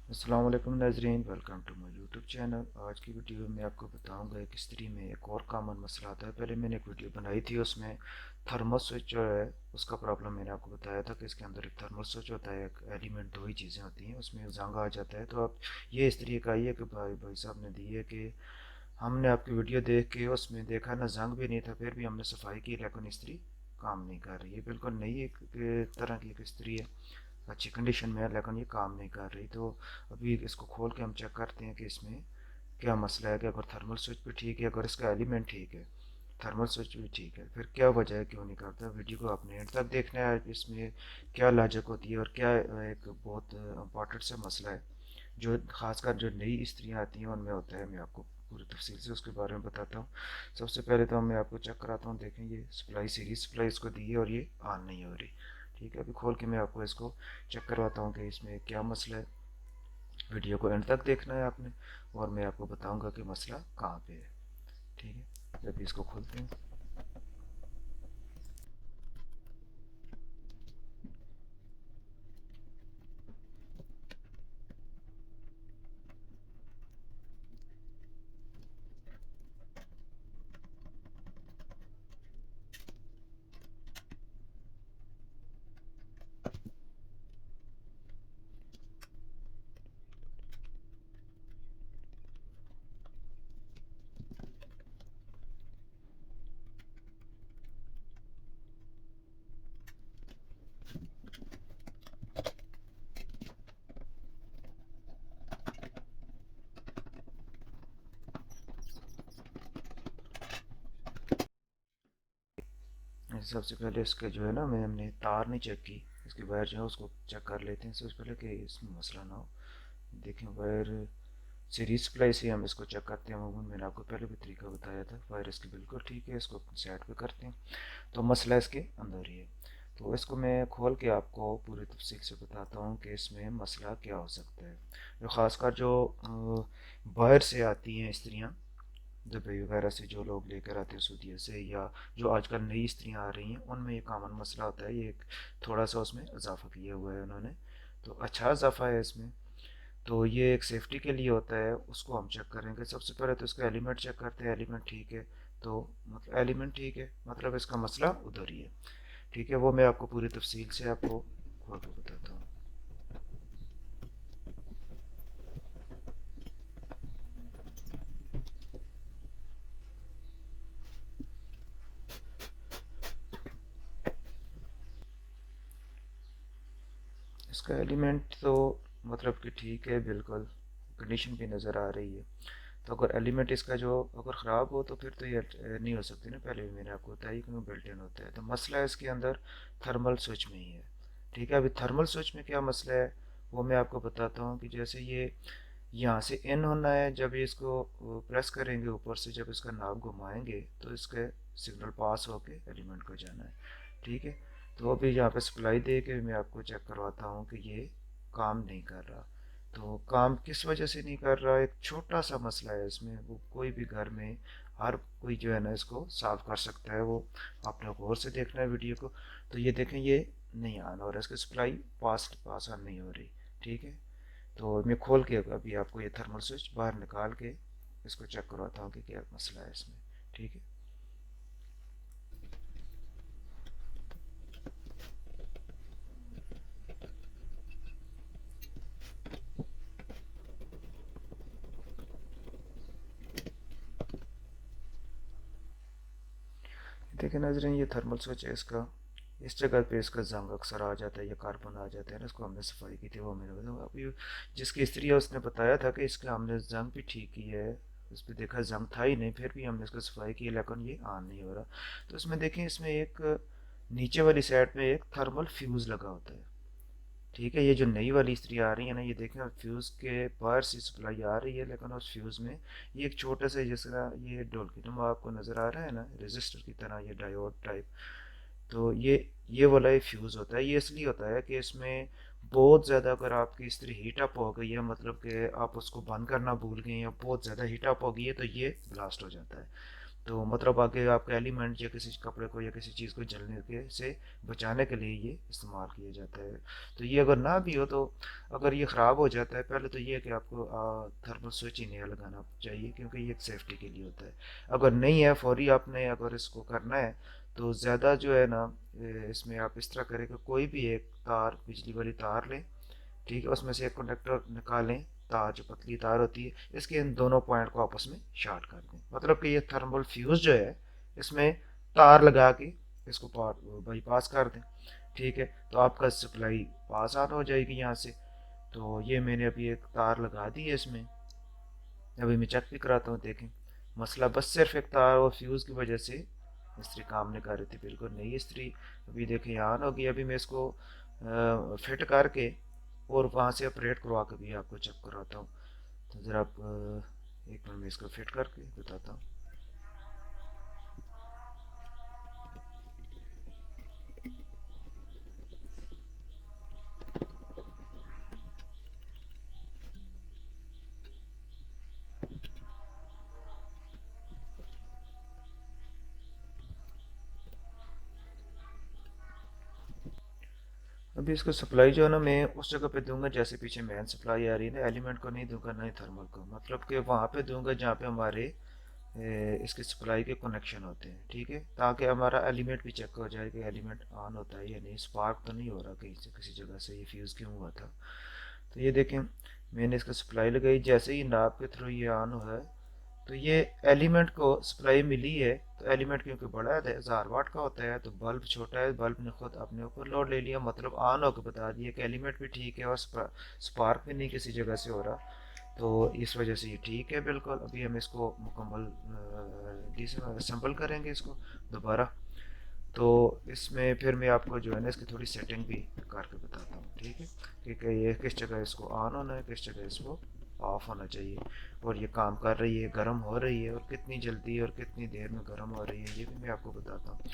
अस्सलाम वालेकुम नाजरीन, welcome to my YouTube channel. आज की वीडियो में आपको बताऊंगा एक इस्त्री में एक और कॉमन मसला आता है। पहले मैंने एक वीडियो बनाई थी, उसमें थर्मल स्विच जो है उसका प्रॉब्लम मैंने आपको बताया था कि इसके अंदर एक थर्मल स्विच होता है, एक एलिमेंट, दो ही चीज़ें होती हैं, उसमें जंग आ जाता है। तो अब ये इस्त्री एक आई है कि भाई भाई साहब ने दी है कि हमने आपकी वीडियो देख के उसमें देखा ना, जंग भी नहीं था, फिर भी हमने सफाई की, लेकिन इस्त्री काम नहीं कर रही है। बिल्कुल नई एक तरह की एक इस्त्री है, अच्छी कंडीशन में है, लेकिन ये काम नहीं कर रही। तो अभी इसको खोल के हम चेक करते हैं कि इसमें क्या मसला है, कि अगर थर्मल स्विच भी ठीक है, अगर इसका एलिमेंट ठीक है, थर्मल स्विच भी ठीक है, फिर क्या वजह है, क्यों नहीं करता। वीडियो को आपने एंड तक देखना है, इसमें क्या लॉजिक होती है और क्या एक बहुत इंपॉर्टेंट सा मसला है जो खासकर जो नई स्त्रियाँ आती हैं उनमें होता है। मैं आपको पूरी तफसील से उसके बारे में बताता हूँ। सबसे पहले तो मैं आपको चेक कराता हूँ। देखें, ये सप्लाई सीरीज सप्लाई इसको दी है और ये ऑन नहीं हो रही। ठीक है, अभी खोल के मैं आपको इसको चेक करवाता हूँ कि इसमें क्या मसला है। वीडियो को एंड तक देखना है आपने, और मैं आपको बताऊँगा कि मसला कहाँ पे है। ठीक है, जब इसको खोलते हैं, सबसे पहले इसके जो है ना, मैं हमने तार नहीं चेक की, इसकी वायर जो है उसको चेक कर लेते हैं सबसे पहले कि इसमें मसला ना हो। देखें, वायर सीरीज सप्लाई से हम इसको चेक करते हैं। अमूमन मैंने आपको पहले भी तरीका बताया था। वायर इसकी बिल्कुल ठीक है, इसको साइड पे करते हैं। तो मसला इसके अंदर ही है। तो इसको मैं खोल के आपको पूरी तफसील से बताता हूँ कि इसमें मसला क्या हो सकता है। जो ख़ासकर जो बाहर से आती हैं स्त्रियाँ, दुबई वगैरह से जो लोग लेकर आते हैं सऊदीया से, या जो आजकल नई स्त्रियाँ आ रही हैं, उनमें ये कॉमन मसला होता है। ये थोड़ा सा उसमें इजाफा किया हुआ है उन्होंने, तो अच्छा इजाफा है इसमें। तो ये एक सेफ्टी के लिए होता है, उसको हम चेक करेंगे। सबसे पहले तो इसका एलिमेंट चेक करते हैं। एलिमेंट ठीक है तो मतलब एलिमेंट ठीक है, मतलब इसका मसला उधर ही है। ठीक है, वो मैं आपको पूरी तफसील से आपको खोल के बताता हूँ। इसका एलिमेंट तो मतलब कि ठीक है, बिल्कुल कंडीशन भी नज़र आ रही है। तो अगर एलिमेंट इसका जो अगर ख़राब हो तो फिर तो ये नहीं हो सकती ना। पहले भी मैंने आपको बताया क्यों बिल्ट इन होता है। तो मसला इसके अंदर थर्मल स्विच में ही है। ठीक है, अभी थर्मल स्विच में क्या मसला है वो मैं आपको बताता हूँ। कि जैसे ये यहाँ से इन होना है, जब ये इसको प्रेस करेंगे ऊपर से, जब इसका नाब घुमाएंगे तो इसके सिग्नल पास होके एलिमेंट को जाना है। ठीक है, तो अभी यहाँ पे सप्लाई दे के मैं आपको चेक करवाता हूँ कि ये काम नहीं कर रहा। तो काम किस वजह से नहीं कर रहा, एक छोटा सा मसला है इसमें। वो कोई भी घर में हर कोई जो है ना इसको सॉल्व कर सकता है। वो आपने गौर से देखना है वीडियो को। तो ये देखें, ये नहीं ऑन हो रहा, इसकी सप्लाई पास ऑन नहीं हो रही। ठीक है, तो मैं खोल के अभी आपको ये थर्मल स्विच बाहर निकाल के इसको चेक करवाता हूँ कि क्या मसला है इसमें। ठीक है, देखिए नाजरीन, ये थर्मल स्विच है इसका। इस जगह पे इसका जंग अक्सर आ जाता है, या कार्बन आ जाता है ना, इसको हमने सफाई की थी, वो मैंने बताया। अभी जिसकी स्त्री है उसने बताया था कि इसका हमने जंग भी ठीक की है, उस पर देखा जंग था ही नहीं, फिर भी हमने इसको सफाई की, लेकिन ये ऑन नहीं हो रहा। तो इसमें देखें, इसमें एक नीचे वाली साइड में एक थर्मल फ्यूज़ लगा होता है। ठीक है, ये जो नई वाली इस्त्री आ रही है ना, ये देखें फ्यूज़ के बाहर से सप्लाई आ रही है, लेकिन उस फ्यूज़ में ये एक छोटा सा, जैसा ये ढोल की नुमा आपको नज़र आ रहा है ना, रेजिस्टर की तरह, ये डायोड टाइप। तो ये वाला ये फ्यूज़ होता है। ये इसलिए होता है कि इसमें बहुत ज़्यादा अगर आपकी इस्त्री हीट अप हो गई है, मतलब कि आप उसको बंद करना भूल गए हैं, या बहुत ज़्यादा हीट अप हो गई है, तो ये ब्लास्ट हो जाता है। तो मतलब आगे आपके एलिमेंट या किसी कपड़े को या किसी चीज़ को जलने के से बचाने के लिए ये इस्तेमाल किया जाता है। तो ये अगर ना भी हो तो अगर ये ख़राब हो जाता है, पहले तो ये है कि आपको थर्मल स्विच ही नया लगाना चाहिए, क्योंकि ये एक सेफ्टी के लिए होता है। अगर नहीं है फौरी आपने अगर इसको करना है, तो ज़्यादा जो है ना, इसमें आप इस तरह करें कि कोई भी एक तार, बिजली वाली तार लें, ठीक है, उसमें से एक कंडक्टर निकालें, तार जो पतली तार होती है, इसके इन दोनों पॉइंट को आपस में शॉर्ट कर दें। मतलब कि ये थर्मल फ्यूज जो है, इसमें तार लगा के इसको बाईपास कर दें, ठीक है। तो आपका सप्लाई पास ऑन हो जाएगी यहाँ से। तो ये मैंने अभी एक तार लगा दी है इसमें, अभी मैं चेक भी कराता हूँ, देखें। मसला बस सिर्फ एक तार और फ्यूज़ की वजह से इस्त्री काम नहीं कर रही थी, बिल्कुल नई इस्त्री। अभी देखें यहाँ ऑन होगी। अभी मैं इसको फिट करके और वहाँ से ऑपरेट करवा के भी आपको चेक कराता हूँ। तो ज़रा आप एक मिनट में इसको फिट करके बताता हूँ। अभी इसको सप्लाई जो है ना, मैं उस जगह पे दूंगा जैसे पीछे मेन सप्लाई आ रही है ना, एलिमेंट को नहीं दूंगा, ना ही थर्मल को। मतलब कि वहाँ पे दूंगा जहाँ पे हमारे इसके सप्लाई के कनेक्शन होते हैं, ठीक है, ताकि हमारा एलिमेंट भी चेक हो जाए कि एलिमेंट ऑन होता है या नहीं, स्पार्क तो नहीं हो रहा कहीं से किसी जगह से, ये फ्यूज़ क्यों हुआ था। तो ये देखें, मैंने इसका सप्लाई लगाई, जैसे ही नाप के थ्रू ये ऑन हुआ है, तो ये एलिमेंट को सप्लाई मिली है। तो एलिमेंट क्योंकि बड़ा है, 1000 वाट का होता है, तो बल्ब छोटा है, बल्ब ने खुद अपने ऊपर लोड ले लिया, मतलब ऑन होकर बता दिया कि एलिमेंट भी ठीक है और स्पार्क भी नहीं किसी जगह से हो रहा। तो इस वजह से ये ठीक है बिल्कुल। अभी हम इसको मुकम्मल डिसम्बल करेंगे इसको दोबारा। तो इसमें फिर मैं आपको जो है ना, इसकी थोड़ी सेटिंग भी करके बताता हूँ, ठीक है, कि ये किस जगह इसको ऑन होना है, किस जगह इसको ऑफ होना चाहिए, और ये काम कर रही है, गर्म हो रही है, और कितनी जल्दी और कितनी देर में गर्म हो रही है, ये भी मैं आपको बताता हूँ।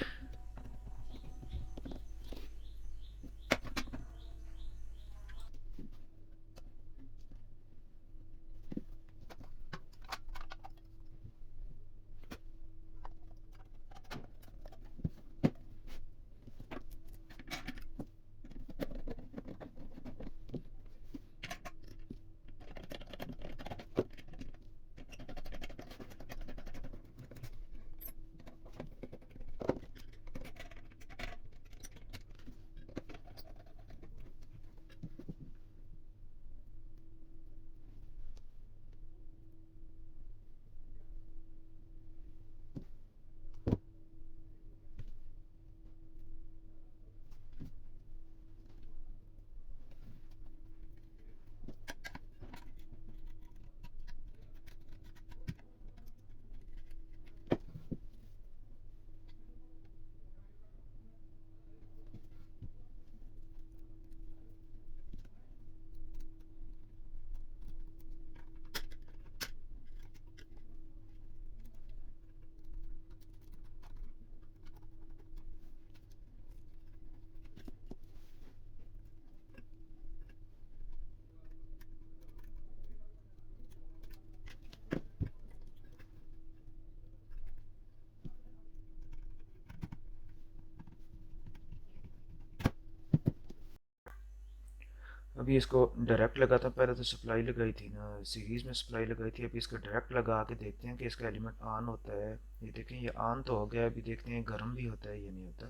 अभी इसको डायरेक्ट लगाता हूँ। पहले तो सप्लाई लगाई थी ना, सीरीज़ में सप्लाई लगाई थी, अभी इसको डायरेक्ट लगा के देखते हैं कि इसका एलिमेंट ऑन होता है। ये देखें, ये ऑन तो हो गया। अभी देखते हैं गर्म भी होता है या नहीं होता।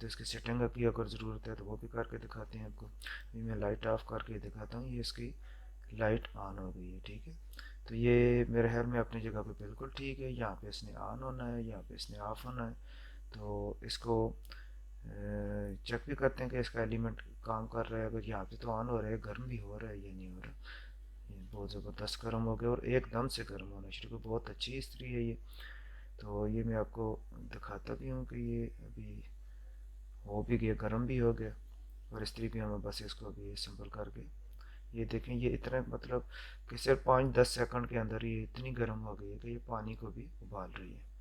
तो इसकी सेटिंग की अगर ज़रूरत है तो वो भी करके दिखाते हैं आपको। अभी मैं लाइट ऑफ करके दिखाता हूँ। ये इसकी लाइट ऑन हो गई है, ठीक है। तो ये मेरे ख्याल में अपनी जगह पे बिल्कुल ठीक है। यहाँ पे इसने ऑन होना है, यहाँ पे इसने ऑफ होना है। तो इसको चेक भी करते हैं कि इसका एलिमेंट काम कर रहा है। अगर यहाँ पे तो ऑन हो रहा है, गर्म भी हो रहा है या नहीं हो रहा। ये बहुत ज़बरदस्त गर्म हो गया और एकदम से गर्म होना शुरू। बहुत अच्छी इस्त्री है ये। तो ये मैं आपको दिखाता भी हूँ कि ये अभी हो भी गया, गर्म भी हो गया, और इस्त्री भी हमें बस इसको अभी सिंपल करके, ये देखें, ये इतना मतलब कि सिर्फ 5-10 सेकंड के अंदर ये इतनी गर्म हो गई है कि ये पानी को भी उबाल रही है।